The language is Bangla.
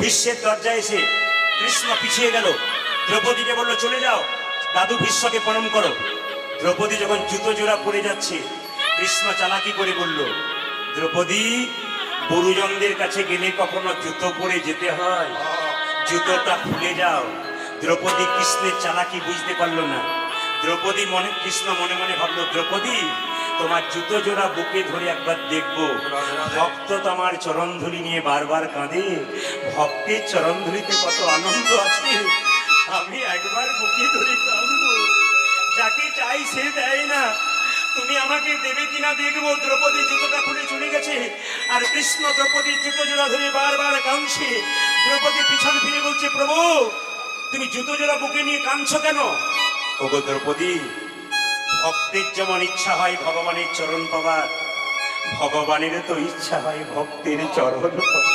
ভীষ্মের দরজায় এসে কৃষ্ণ পিছিয়ে গেল, দ্রৌপদীকে বলল চলে যাও, দাদু ভীষ্মকে প্রণাম করো। দ্রৌপদী যখন জুতো জোড়া পরে যাচ্ছে, কৃষ্ণ চালাকি করে বলল, দ্রৌপদী, গুরুজনদের কাছে গেলে কখনো জুতো পরে যেতে হয়, জুতোটা খুলে যাও। দ্রৌপদী কৃষ্ণের চালাকি বুঝতে পারলো না। দ্রৌপদী কৃষ্ণ মনে মনে ভাবলো, দ্রৌপদী, তোমার জুতো জোড়া বুকে ধরে একবার দেখবো। ভক্ত তোমার চরণধুলি নিয়ে বারবার কাঁদে, ভক্তের চরণধুলিতে কত আনন্দ আছে, আমি একবার বুকে ধরে কাঁদবো। যাকে চাই সে দেয় না, তুমি আমাকে দেবে কিনা দেখবো। দ্রৌপদী জুতোটা খুলে চলে গেছে, আর কৃষ্ণ দ্রৌপদীর জুতো জোড়া ধরে বারবার কাঁদছে। দ্রৌপদী পিছন ফিরে বলছে, প্রভু, তুমি জুতো জোড়া বুকে নিয়ে কাঁদছো কেন? ওগো দ্রৌপদী, ভক্তের যেমন ইচ্ছা হয় ভগবানের চরণ পাবার, ভগবানের তো ইচ্ছা হয় ভক্তের চরণ পাবার।